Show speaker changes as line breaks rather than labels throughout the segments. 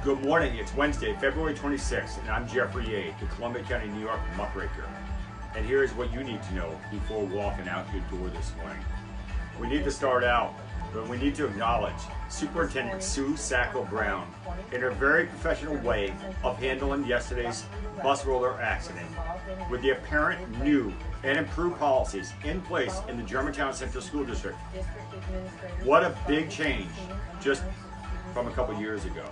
Good morning, it's Wednesday, February 26th, and I'm Jeffrey A., the Columbia County, New York muckraker. And here's what you need to know before walking out your door this morning. We need to start out, but we need to acknowledge Superintendent Sue Sacco Brown in her very professional way of handling yesterday's bus roller accident with the apparent new and improved policies in place in the Germantown Central School District. What a big change just from a couple years ago.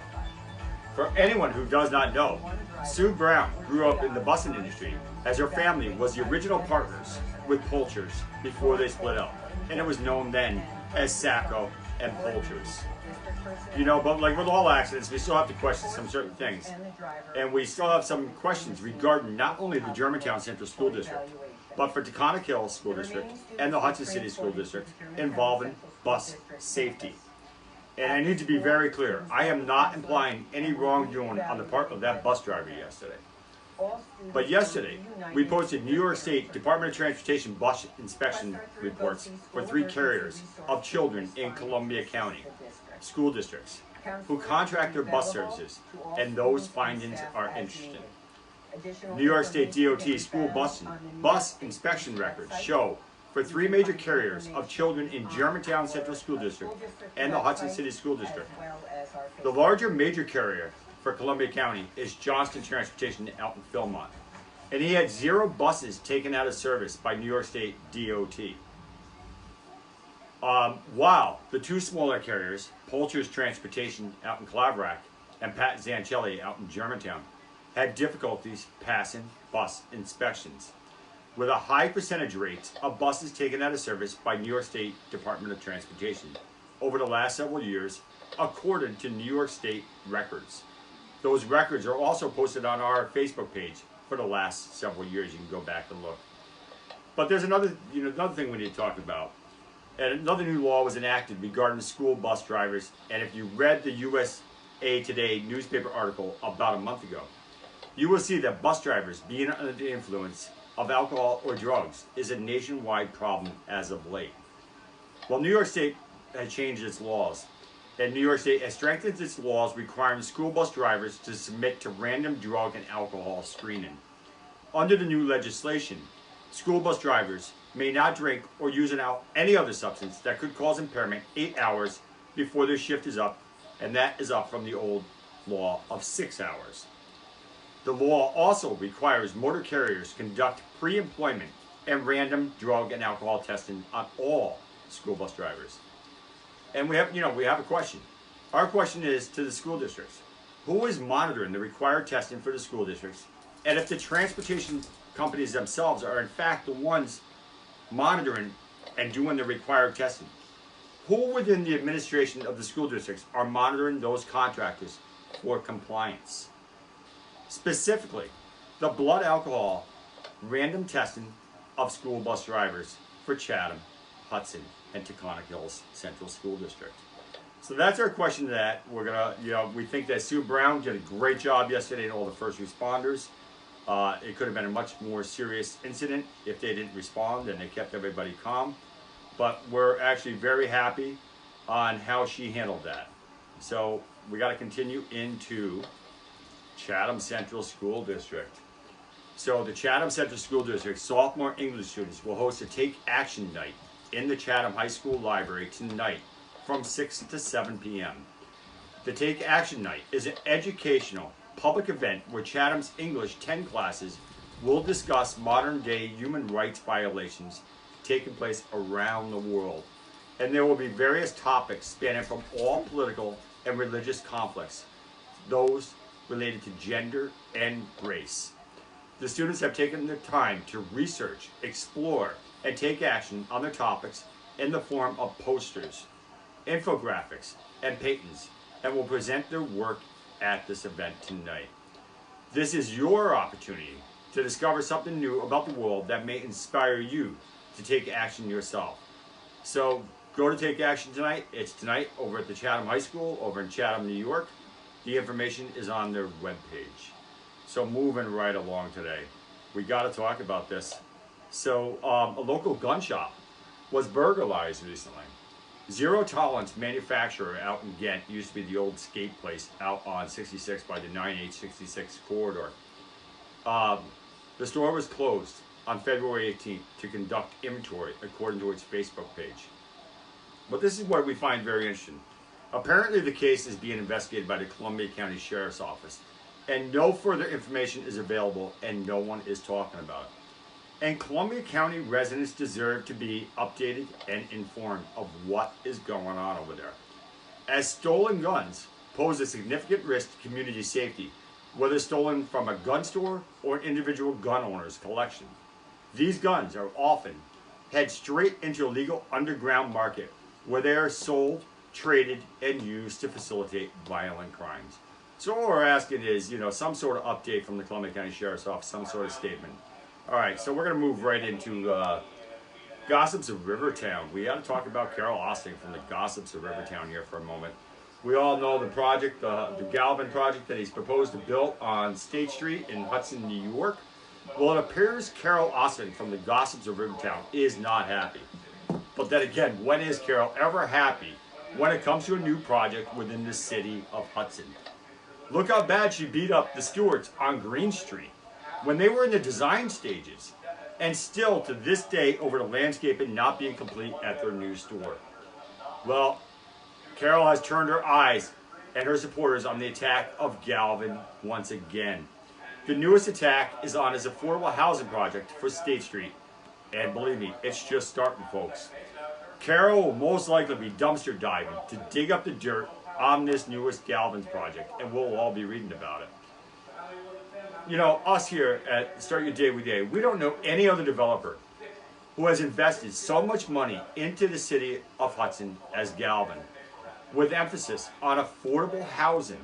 For anyone who does not know, Sue Brown grew up in the busing industry as her family was the original partners with Poulters before they split up. And it was known then as Sacco and Poulters. You know, but like with all accidents, we still have to question some certain things. And we still have some questions regarding not only the Germantown Central School District, but for Taconic Hill School District and the Hudson City School District involving bus safety. And I need to be very clear, I am not implying any wrongdoing on the part of that bus driver yesterday. But yesterday, we posted New York State Department of Transportation bus inspection reports for 3 carriers of children in Columbia County school districts who contract their bus services, and those findings are interesting. New York State DOT school bus inspection records show for 3 major carriers of children in Germantown Central School District and the Hudson City School District. The larger major carrier for Columbia County is Johnston Transportation out in Philmont, and he had 0 buses taken out of service by New York State DOT. While the 2 smaller carriers, Poulters Transportation out in Claverack and Pat Zanchelli out in Germantown, had difficulties passing bus inspections, with a high percentage rate of buses taken out of service by New York State Department of Transportation over the last several years, according to New York State records. Those records are also posted on our Facebook page for the last several years. You can go back and look. But there's another thing we need to talk about. And another new law was enacted regarding school bus drivers. And if you read the USA Today newspaper article about a month ago, you will see that bus drivers being under the influence of alcohol or drugs is a nationwide problem as of late. Well, New York State has changed its laws, and New York State has strengthened its laws requiring school bus drivers to submit to random drug and alcohol screening. Under the new legislation, school bus drivers may not drink or use any other substance that could cause impairment 8 hours before their shift is up, and that is up from the old law of 6 hours. The law also requires motor carriers to conduct pre-employment and random drug and alcohol testing on all school bus drivers. And we have a question. Our question is to the school districts. Who is monitoring the required testing for the school districts? And if the transportation companies themselves are in fact the ones monitoring and doing the required testing, who within the administration of the school districts are monitoring those contractors for compliance? Specifically, the blood alcohol random testing of school bus drivers for Chatham, Hudson, and Taconic Hills Central School District. So that's our question. That we're gonna, we think that Sue Brown did a great job yesterday and all the first responders. It could have been a much more serious incident if they didn't respond and they kept everybody calm. But we're actually very happy on how she handled that. So we got to continue into Chatham Central School District. So the Chatham Central School District sophomore English students will host a Take Action Night in the Chatham High School Library tonight from 6 to 7 p.m. The Take Action Night is an educational public event where Chatham's English 10 classes will discuss modern day human rights violations taking place around the world. And there will be various topics spanning from all political and religious conflicts, those related to gender and race. The students have taken the time to research, explore, and take action on their topics in the form of posters, infographics, and paintings, and will present their work at this event tonight. This is your opportunity to discover something new about the world that may inspire you to take action yourself. So go to Take Action tonight. It's tonight over at the Chatham High School over in Chatham, New York. The information is on their webpage. So moving right along today, we got to talk about this. So a local gun shop was burglarized recently. Zero Tolerance manufacturer out in Ghent used to be the old skate place out on 66 by the 9866 corridor. Um, the store was closed on February 18th to conduct inventory according to its Facebook page. But this is what we find very interesting. Apparently the case is being investigated by the Columbia County Sheriff's Office, and no further information is available and no one is talking about it. And Columbia County residents deserve to be updated and informed of what is going on over there, as stolen guns pose a significant risk to community safety, whether stolen from a gun store or an individual gun owner's collection. These guns are often head straight into a legal underground market where they are sold, traded, and used to facilitate violent crimes. So what we're asking is, some sort of update from the Columbia County Sheriff's Office, some sort of statement. All right, so we're going to move right into Gossips of Rivertown. We got to talk about Carol Austin from the Gossips of Rivertown here for a moment. We all know the project, the Galvan project that he's proposed to build on State Street in Hudson, New York. Well, it appears Carol Austin from the Gossips of Rivertown is not happy. But then again, when is Carol ever happy when it comes to a new project within the city of Hudson? Look how bad she beat up the Stewarts on Green Street when they were in the design stages, and still to this day over the landscaping not being complete at their new store. Well, Carol has turned her eyes and her supporters on the attack of Galvan once again. The newest attack is on his affordable housing project for State Street, and believe me, it's just starting, folks. Carol will most likely be dumpster diving to dig up the dirt on this newest Galvan's project, and we'll all be reading about it. Us here at Start Your Day with Day, we don't know any other developer who has invested so much money into the city of Hudson as Galvan, with emphasis on affordable housing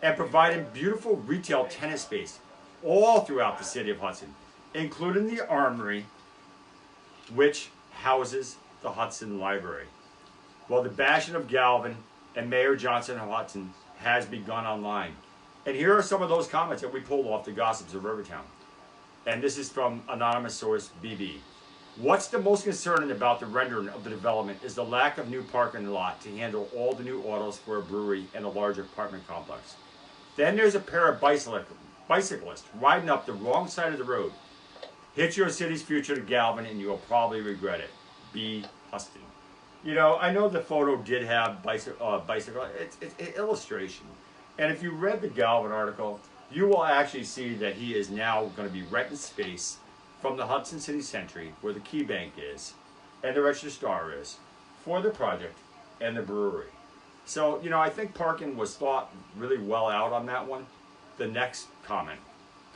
and providing beautiful retail tenant space all throughout the city of Hudson, including the Armory, which houses the Hudson Library. Well, the bashing of Galvan and Mayor Johnson of Hudson has begun online. And here are some of those comments that we pulled off the Gossips of Rivertown. And this is from anonymous source BB. What's the most concerning about the rendering of the development is the lack of new parking lot to handle all the new autos for a brewery and a larger apartment complex. Then there's a pair of bicyclists riding up the wrong side of the road. Hitch your city's future to Galvan and you'll probably regret it. B. Huston. I know the photo did have bicycle. It's an illustration. And if you read the Galvan article, you will actually see that he is now going to be renting space from the Hudson City Sentry, where the Key Bank is, and the Register Star is, for the project and the brewery. So, I think parking was thought really well out on that one. The next comment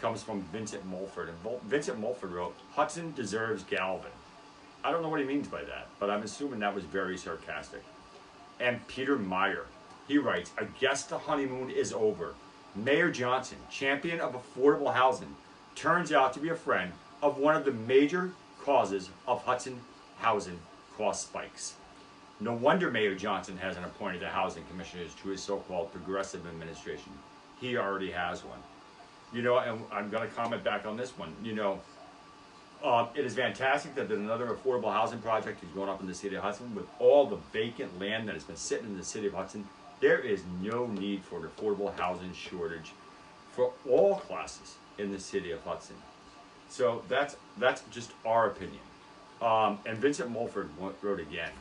comes from Vincent Mulford. And Vincent Mulford wrote, Hudson deserves Galvan. I don't know what he means by that, but I'm assuming that was very sarcastic. And Peter Meyer, he writes, I guess the honeymoon is over. Mayor Johnson, champion of affordable housing, turns out to be a friend of one of the major causes of Hudson housing cost spikes. No wonder Mayor Johnson hasn't appointed the housing commissioners to his so-called progressive administration. He already has one. And I'm going to comment back on this one. It is fantastic that there's another affordable housing project is going up in the city of Hudson. With all the vacant land that has been sitting in the city of Hudson, there is no need for an affordable housing shortage for all classes in the city of Hudson. So that's just our opinion. And Vincent Mulford wrote again,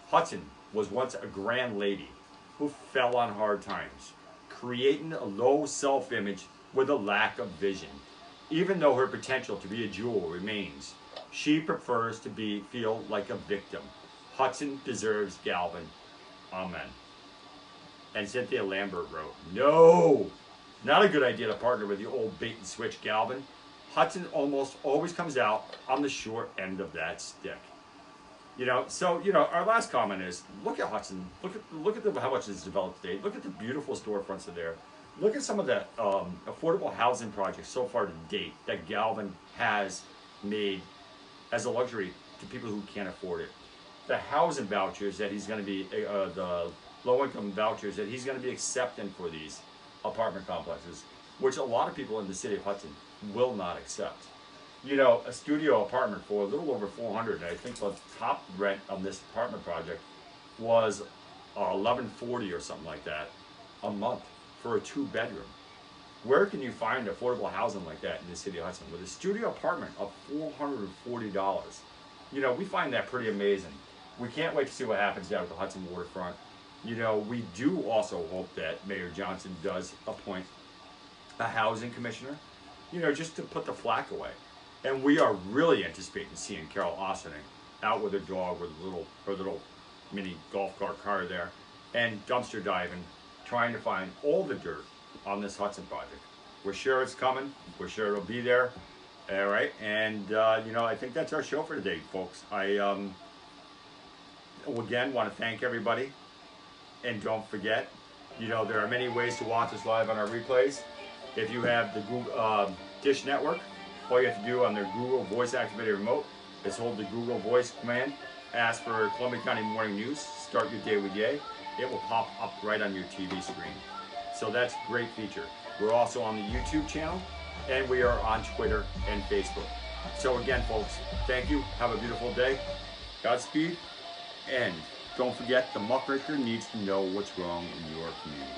Hudson was once a grand lady who fell on hard times, creating a low self-image with a lack of vision. Even though her potential to be a jewel remains, she prefers to feel like a victim. Hudson deserves Galvan. Amen. And Cynthia Lambert wrote, no, not a good idea to partner with the old bait and switch Galvan. Hudson almost always comes out on the short end of that stick. Our last comment is, look at Hudson. Look at how much it's developed today. Look at the beautiful storefronts are there. Look at some of the affordable housing projects so far to date that Galvan has made as a luxury to people who can't afford it. The housing vouchers that he's going to be, the low-income vouchers that he's going to be accepting for these apartment complexes, which a lot of people in the city of Hudson will not accept. A studio apartment for a little over $400, I think the top rent on this apartment project was $11.40 or something like that a month for a 2-bedroom. Where can you find affordable housing like that in the city of Hudson with a studio apartment of $440? You know, we find that pretty amazing. We can't wait to see what happens down at the Hudson waterfront. You know, we do also hope that Mayor Johnson does appoint a housing commissioner, you know, just to put the flack away. And we are really anticipating seeing Carol Ossining out with her dog with her little mini golf cart car there, and dumpster diving, trying to find all the dirt on this Hudson project. We're sure it's coming. We're sure it'll be there. All right, and you know, I think that's our show for today, folks. I again want to thank everybody, and don't forget, you know, there are many ways to watch us live on our replays. If you have the Google Dish Network, all you have to do on their Google voice activated remote is hold the Google voice command, ask for Columbia County Morning News, start your day with Yay. It will pop up right on your TV screen. So that's a great feature. We're also on the YouTube channel, and we are on Twitter and Facebook. So again, folks, thank you. Have a beautiful day. Godspeed. And don't forget, the muckraker needs to know what's wrong in your community.